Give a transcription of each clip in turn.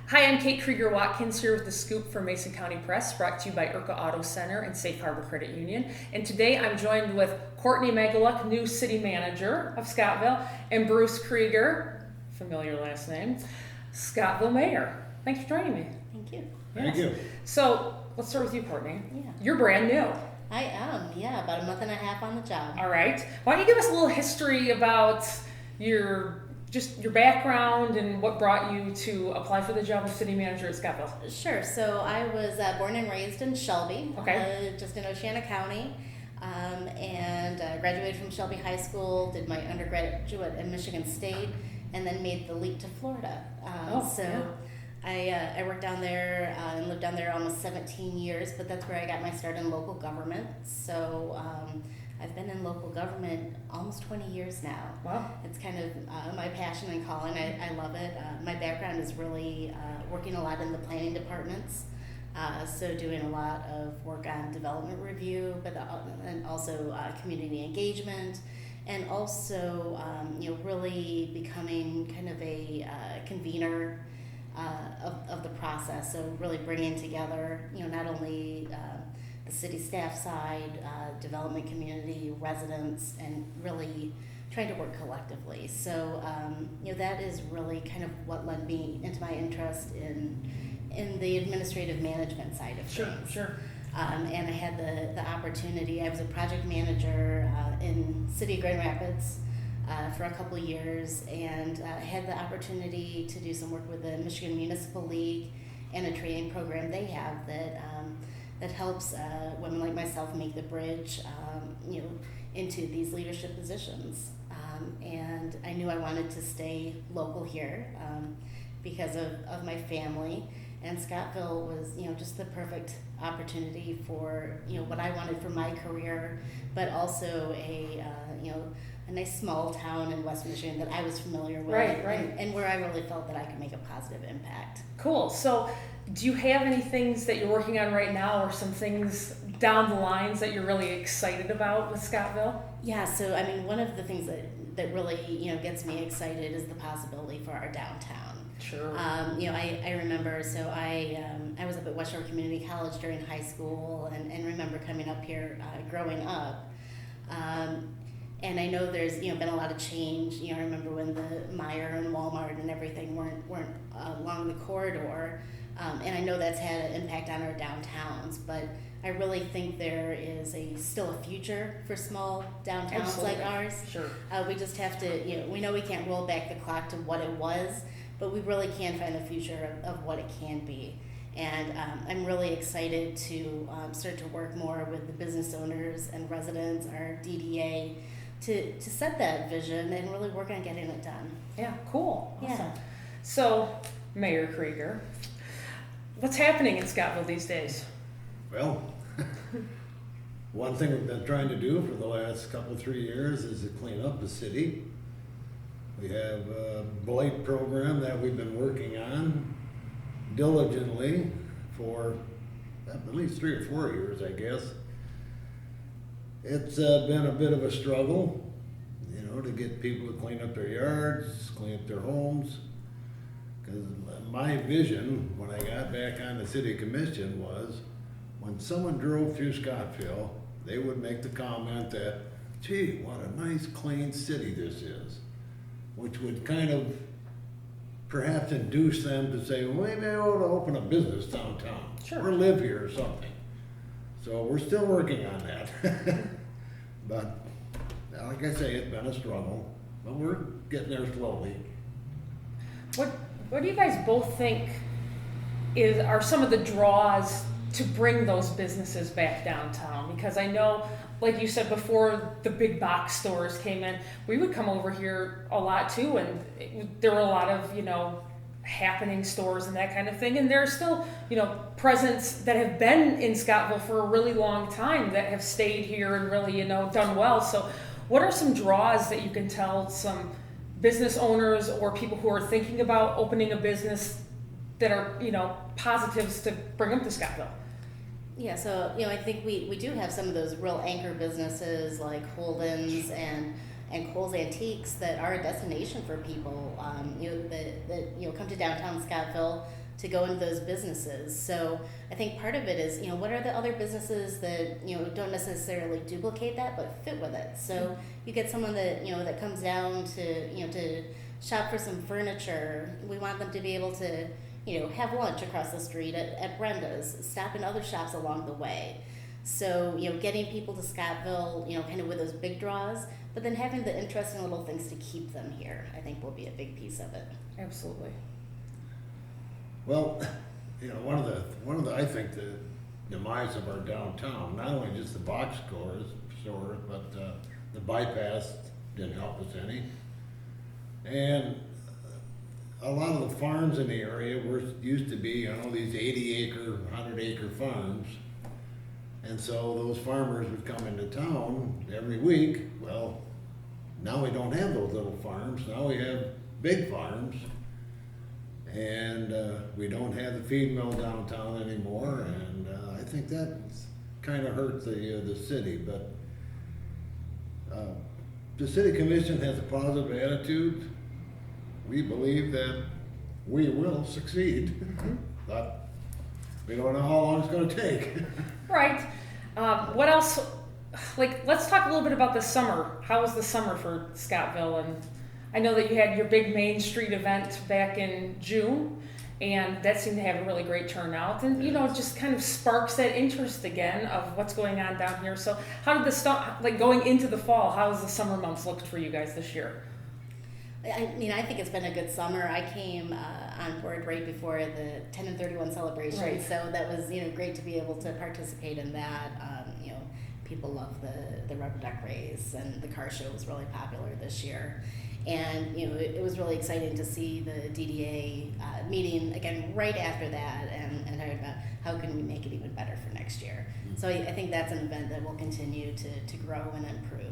Hi, I'm Kate Krieger-Watkins here with the Scoop from Mason County Press, brought to you by Urka Auto Center and Safe Harbor Credit Union. And today I'm joined with Courtney Magaluk, new city manager of Scottville, and Bruce Krieger, familiar last name, Scottville mayor. Thanks for joining me. Thank you. Thank you. So let's start with you, Courtney. Yeah. You're brand new. I am, about a month and a half on the job. All right. Why don't you give us a little history about your background and what brought you to apply for the job of city manager at Scottville? Sure. So I was born and raised in Shelby, just in Oceana County, and graduated from Shelby High School, did my undergraduate at Michigan State, and then made the leap to Florida. I worked down there and lived down there almost 17 years, but that's where I got my start in local government. So I've been in local government almost 20 years now. Wow. It's kind of my passion and calling. I love it. My background is really working a lot in the planning departments, so doing a lot of work on development review, but and also community engagement, and also really becoming kind of a convener of the process. So really bringing together not only the city staff side, development community, residents, and really trying to work collectively. So that is really kind of what led me into my interest in the administrative management side of things. Sure. And I had the opportunity. I was a project manager in City of Grand Rapids for a couple of years, and had the opportunity to do some work with the Michigan Municipal League and a training program they have that helps women like myself make the bridge, into these leadership positions. And I knew I wanted to stay local here because of my family, and Scottville was, just the perfect opportunity for, what I wanted for my career, but also a nice small town in West Michigan that I was familiar with, Right. And where I really felt that I could make a positive impact. Cool. So do you have any things that you're working on right now, or some things down the lines that you're really excited about with Scottville? Yeah, so I mean, one of the things that really gets me excited is the possibility for our downtown. Sure. I remember, so I was up at West Shore Community College during high school, and remember coming up here growing up. And I know there's been a lot of change. I remember when the Meijer and Walmart and everything weren't along the corridor, and I know that's had an impact on our downtowns. But I really think there is still a future for small downtowns Absolutely. like ours. Sure. We just have to, we know we can't roll back the clock to what it was, but we really can find the future of what it can be. And I'm really excited to start to work more with the business owners and residents, our DDA, to set that vision and really work on getting it done. Yeah, cool. Awesome. Yeah. So, Mayor Krieger, what's happening in Scottville these days? Well, one thing we've been trying to do for the last 3 years is to clean up the city. We have a blight program that we've been working on diligently for at least 3 or 4 years, I guess. It's been a bit of a struggle, to get people to clean up their yards, clean up their homes. Because my vision when I got back on the city commission was, when someone drove through Scottville, they would make the comment that, gee, what a nice clean city this is, which would kind of perhaps induce them to say, well, maybe I ought to open a business downtown, Sure. or live here or something. So we're still working on that. But like I say, it's been a struggle, but we're getting there slowly. What do you guys both think are some of the draws to bring those businesses back downtown? Because I know, like you said before, the big box stores came in. We would come over here a lot too, and there were a lot of happening stores and that kind of thing. And there are still presence that have been in Scottville for a really long time that have stayed here and really done well. So what are some draws that you can tell some business owners or people who are thinking about opening a business that are positives to bring them to Scottville? Yeah, so I think we do have some of those real anchor businesses like Holden's and Kohl's Antiques that are a destination for people that come to downtown Scottville to go into those businesses. So I think part of it is, what are the other businesses that, don't necessarily duplicate that, but fit with it. So you get someone that, that comes down to shop for some furniture. We want them to be able to, have lunch across the street at Brenda's, stop in other shops along the way. So, getting people to Scottville, kind of with those big draws, but then having the interesting little things to keep them here, I think will be a big piece of it. Absolutely. Well, one of the I think the demise of our downtown, not only just the box stores, but the bypass didn't help us any. And a lot of the farms in the area used to be, these 80-acre, 100-acre farms. And so those farmers would come into town every week. Well, now we don't have those little farms. Now we have big farms. And we don't have the feed mill downtown anymore. And I think that kind of hurt the city. But the city commission has a positive attitude. We believe that we will succeed. But we don't know how long it's going to take. Right. What else? Let's talk a little bit about the summer. How was the summer for Scottville? And I know that you had your big Main Street event back in June, and that seemed to have a really great turnout. And it just kind of sparks that interest again of what's going on down here. So, how did going into the fall? How has the summer months looked for you guys this year? I think it's been a good summer. I came on board right before the 10 and 31 celebration, right. So that was great to be able to participate in that. People love the rubber duck race, and the car show was really popular this year. And it was really exciting to see the DDA meeting again right after that, and talking about how can we make it even better for next year. So I think that's an event that will continue to grow and improve.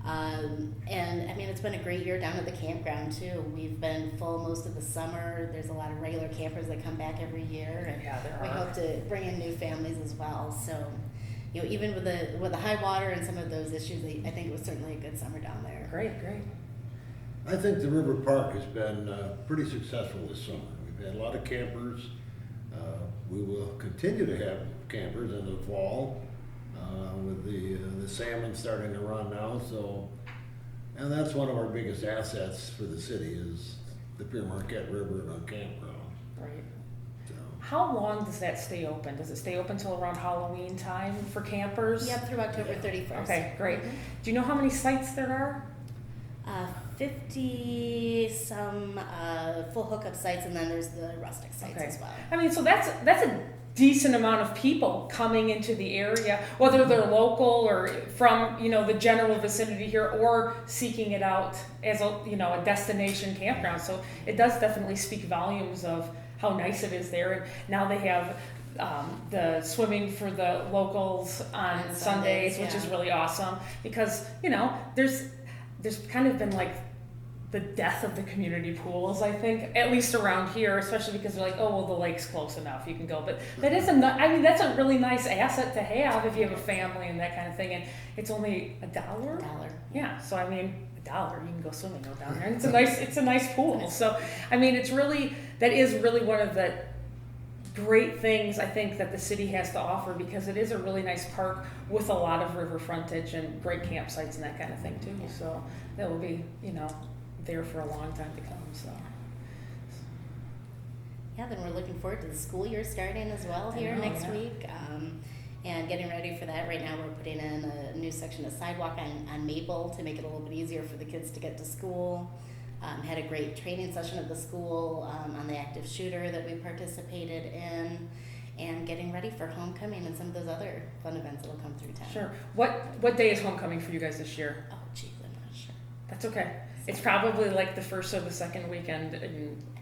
And it's been a great year down at the campground too. We've been full most of the summer. There's a lot of regular campers that come back every year, and we hope to bring in new families as well. So, even with the high water and some of those issues, I think it was certainly a good summer down there. Great. I think the River Park has been pretty successful this summer. We've had a lot of campers. We will continue to have campers in the fall. With the salmon starting to run now, and that's one of our biggest assets for the city is the Pere Marquette River and our campground. Right. So. How long does that stay open? Does it stay open till around Halloween time for campers? Yep, through October 31st. Okay, great. Mm-hmm. Do you know how many sites there are? 50 some full hookup sites, and then there's the rustic sites as well. So that's a decent amount of people coming into the area, whether they're local or from the general vicinity here, or seeking it out as a destination campground. So it does definitely speak volumes of how nice it is there. And now they have the swimming for the locals on Sundays, which is really awesome because there's kind of been the death of the community pools, I think, at least around here, especially because they're the lake's close enough, you can go. But that is that's a really nice asset to have if you have a family and that kind of thing. And it's only $1. $1. Yeah, so $1, you can go swimming down there, and it's a nice pool. So that is really one of the great things I think that the city has to offer, because it is a really nice park with a lot of river frontage and great campsites and that kind of thing too. Yeah. So that will be there for a long time to come. So yeah, then we're looking forward to the school year starting as well here next week, and getting ready for that. Right now we're putting in a new section of sidewalk on Maple to make it a little bit easier for the kids to get to school. Had a great training session at the school on the active shooter that we participated in, and getting ready for homecoming and some of those other fun events that will come through town. Sure. What day is homecoming for you guys this year? Oh, geez, I'm not sure. That's okay. It's probably the first or the second weekend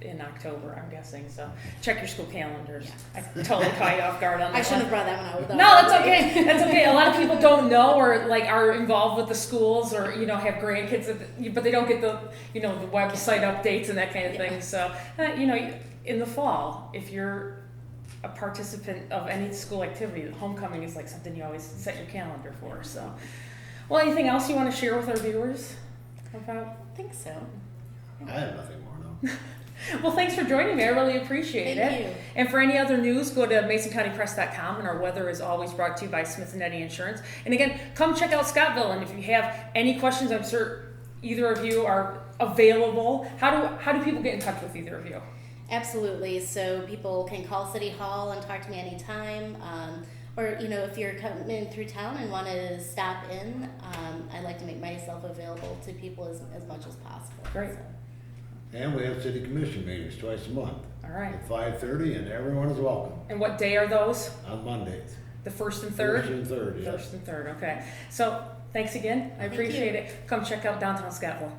in October, I'm guessing. So check your school calendars. Yeah. I totally caught you off guard on that. I shouldn't have brought that one out. No, that's okay. That's okay. A lot of people don't know or are involved with the schools or have grandkids, but they don't get the the website updates and that kind of thing. So in the fall, if you're a participant of any school activity, homecoming is something you always set your calendar for. So, well, anything else you want to share with our viewers about? I think so. I have nothing more now. Well, thanks for joining me. I really appreciate Thank it. you. And for any other news, go to MasonCountyPress.com, and our weather is always brought to you by Smith & Eddy Insurance. And again, come check out Scottville, and if you have any questions, I'm sure either of you are available. How do people get in touch with either of you? Absolutely. So people can call City Hall and talk to me anytime. Or, you know, if you're coming through town and want to stop in, I like to make myself available to people as much as possible. Great. So. And we have city commission meetings twice a month All right. at 5:30, and everyone is welcome And what day are those? on Mondays. The first and third? First and third, yes. First and third, okay. So, thanks again. I Thank appreciate you. it. Come check out downtown Scottville.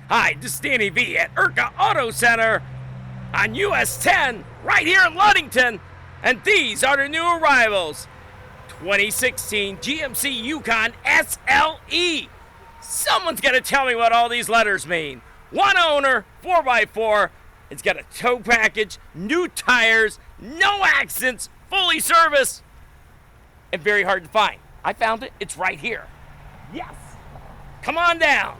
Hi, this is Danny V at Urka Auto Center on US 10 right here in Ludington. And these are the new arrivals. 2016 GMC Yukon SLE. Someone's got to tell me what all these letters mean. One owner, 4x4. It's got a tow package, new tires, no accidents, fully serviced, and very hard to find. I found it. It's right here. Yes. Come on down.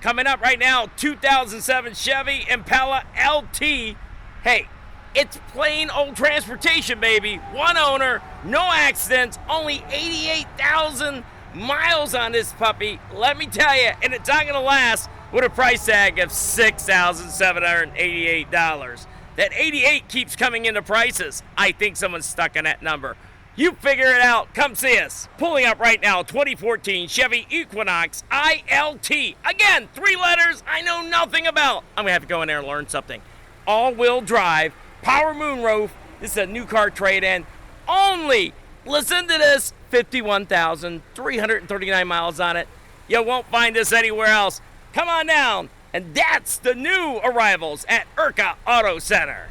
Coming up right now, 2007 Chevy Impala LT. Hey, it's plain old transportation, baby. One owner, no accidents, only 88,000 miles on this puppy. Let me tell you, and it's not gonna last with a price tag of $6,788. That 88 keeps coming into prices. I think someone's stuck on that number. You figure it out. Come see us. Pulling up right now, 2014 Chevy Equinox ILT. Again, 3 letters I know nothing about. I'm gonna have to go in there and learn something. All-wheel drive, power moonroof. This is a new car trade-in. Only, listen to this, 51,339 miles on it. You won't find this anywhere else. Come on down. And that's the new arrivals at Urka Auto Center.